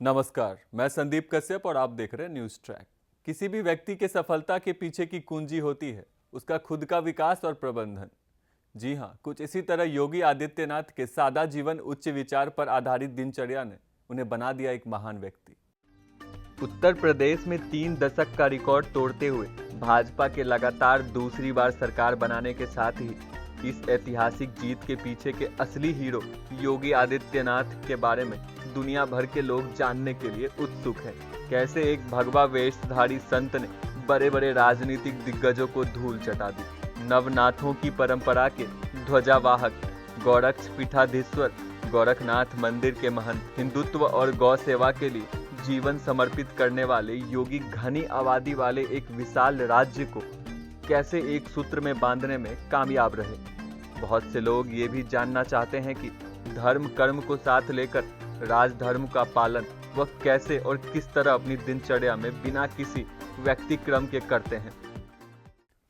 नमस्कार, मैं संदीप कश्यप और आप देख रहे हैं न्यूज़ ट्रैक। किसी भी व्यक्ति के सफलता के पीछे की कुंजी होती है उसका खुद का विकास और प्रबंधन। जी हाँ, कुछ इसी तरह योगी आदित्यनाथ के सादा जीवन उच्च विचार पर आधारित दिनचर्या ने उन्हें बना दिया एक महान व्यक्ति। उत्तर प्रदेश में 3 दशक का रिकॉर्ड तोड़ते हुए भाजपा के लगातार दूसरी बार सरकार बनाने के साथ ही इस ऐतिहासिक जीत के पीछे के असली हीरो योगी आदित्यनाथ के बारे में दुनिया भर के लोग जानने के लिए उत्सुक हैं। कैसे एक भगवा वेशधारी संत ने बड़े बड़े राजनीतिक दिग्गजों को धूल चटा दी। नवनाथों की परंपरा के ध्वजावाहक गोरक्ष पीठाधीश्वर गोरखनाथ मंदिर के महंत, हिंदुत्व और गौ सेवा के लिए जीवन समर्पित करने वाले योगी घनी आबादी वाले एक विशाल राज्य को कैसे एक सूत्र में बांधने में कामयाब रहे। बहुत से लोग ये भी जानना चाहते हैं कि धर्म कर्म को साथ लेकर राजधर्म का पालन वह कैसे और किस तरह अपनी दिनचर्या में बिना किसी व्यक्तिक्रम के करते हैं।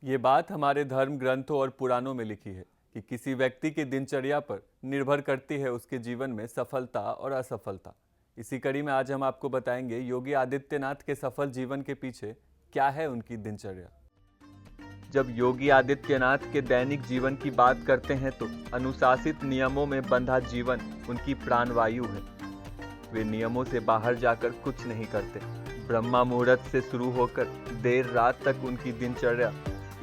ये बात हमारे धर्म ग्रंथों और पुराणों में लिखी है कि किसी व्यक्ति की दिनचर्या पर निर्भर करती है उसके जीवन में सफलता और असफलता। इसी कड़ी में आज हम आपको बताएंगे योगी आदित्यनाथ के सफल जीवन के पीछे क्या है उनकी दिनचर्या। जब योगी आदित्यनाथ के दैनिक जीवन की बात करते हैं तो अनुशासित नियमों में बंधा जीवन उनकी प्राणवायु है। वे नियमों से बाहर जाकर कुछ नहीं करते। ब्रह्मा मुहूर्त से शुरू होकर देर रात तक उनकी दिनचर्या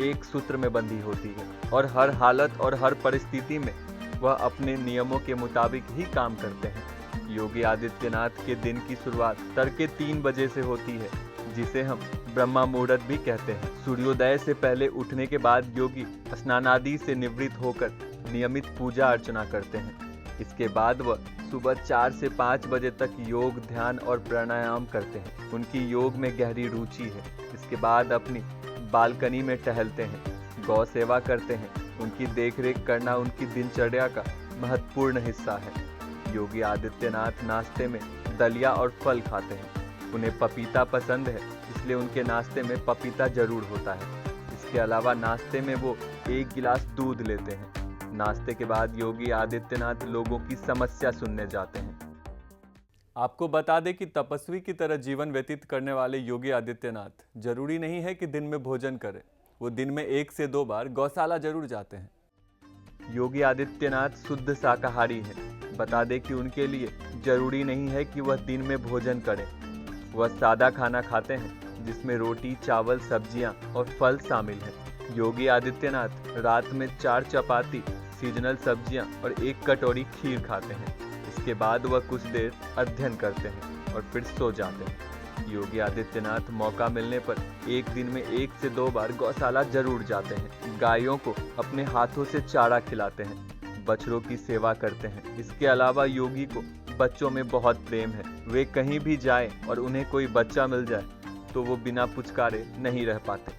एक सूत्र में बंधी होती है और हर हालत और हर परिस्थिति में वह अपने नियमों के मुताबिक ही काम करते हैं। योगी आदित्यनाथ के दिन की शुरुआत तड़के 3 बजे से होती है, जिसे हम ब्रह्मा मुहूर्त भी कहते हैं। सूर्योदय से पहले उठने के बाद योगी स्नानादि से निवृत्त होकर नियमित पूजा अर्चना करते हैं। इसके बाद वह सुबह 4 से 5 बजे तक योग, ध्यान और प्राणायाम करते हैं। उनकी योग में गहरी रुचि है। इसके बाद अपनी बालकनी में टहलते हैं, गौ सेवा करते हैं। उनकी देखरेख करना उनकी दिनचर्या का महत्वपूर्ण हिस्सा है। योगी आदित्यनाथ नाश्ते में दलिया और फल खाते हैं। उन्हें पपीता पसंद है, इसलिए उनके नाश्ते में पपीता जरूर होता है। इसके अलावा नाश्ते में वो 1 गिलास दूध लेते हैं। नाश्ते के बाद योगी आदित्यनाथ लोगों की समस्या सुनने जाते हैं। आपको बता दें कि तपस्वी की तरह जीवन व्यतीत करने वाले योगी आदित्यनाथ जरूरी नहीं है कि दिन में भोजन करें। वो दिन में 1 से 2 बार गौशाला जरूर जाते हैं। योगी आदित्यनाथ शुद्ध शाकाहारी हैं। बता दें कि उनके लिए जरूरी नहीं है कि वह दिन में भोजन करें। वह सादा खाना खाते हैं जिसमें रोटी, चावल, सब्जियां और फल शामिल हैं। योगी आदित्यनाथ रात में 4 चपाती, सीजनल सब्जियां और 1 कटोरी खीर खाते हैं। इसके बाद वह कुछ देर अध्ययन करते हैं और फिर सो जाते हैं। योगी आदित्यनाथ मौका मिलने पर एक दिन में 1 से 2 बार गौशाला जरूर जाते हैं। गायों को अपने हाथों से चारा खिलाते हैं, बछड़ों की सेवा करते हैं। इसके अलावा योगी को बच्चों में बहुत प्रेम है। वे कहीं भी जाएं और उन्हें कोई बच्चा मिल जाए तो वो बिना पुचकारे नहीं रह पाते।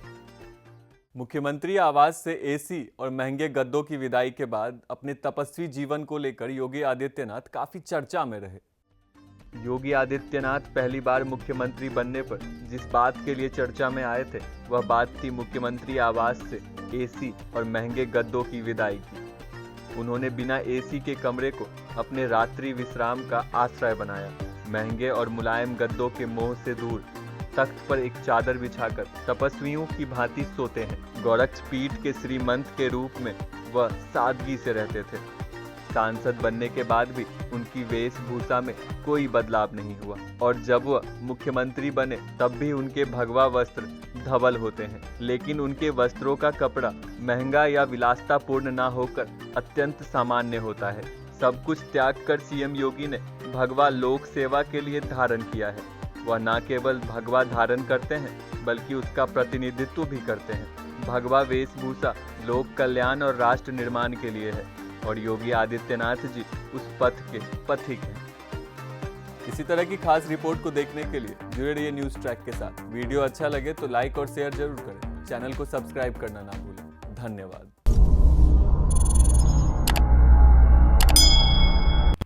मुख्यमंत्री आवास से एसी और महंगे गद्दों की विदाई के बाद अपने तपस्वी जीवन को लेकर योगी आदित्यनाथ काफी चर्चा में रहे। योगी आदित्यनाथ पहली बार मुख्यमंत्री बनने पर जिस बात के लिए चर्चा में आए थे वह बात थी मुख्यमंत्री आवास से एसी और महंगे गद्दों की विदाई की। उन्होंने बिना एसी के कमरे को अपने रात्रि विश्राम का आश्रय बनाया। महंगे और मुलायम गद्दों के मोह से दूर तख्त पर एक चादर बिछाकर तपस्वियों की भांति सोते हैं। गोरक्ष पीठ के श्रीमंत के रूप में वह सादगी से रहते थे। सांसद बनने के बाद भी उनकी वेशभूषा में कोई बदलाव नहीं हुआ और जब वह मुख्यमंत्री बने तब भी उनके भगवा वस्त्र धवल होते हैं। लेकिन उनके वस्त्रों का कपड़ा महंगा या विलासतापूर्ण ना होकर अत्यंत सामान्य होता है। सब कुछ त्याग कर सीएम योगी ने भगवा लोक सेवा के लिए धारण किया है। वह न केवल भगवा धारण करते हैं बल्कि उसका प्रतिनिधित्व भी करते हैं। भगवा वेशभूषा लोक कल्याण और राष्ट्र निर्माण के लिए है और योगी आदित्यनाथ जी उस पथ के पथिक हैं। इसी तरह की खास रिपोर्ट को देखने के लिए जुड़े रहिए न्यूज़ ट्रैक के साथ। वीडियो अच्छा लगे तो लाइक और शेयर जरूर करें। चैनल को सब्सक्राइब करना ना भूलें। धन्यवाद।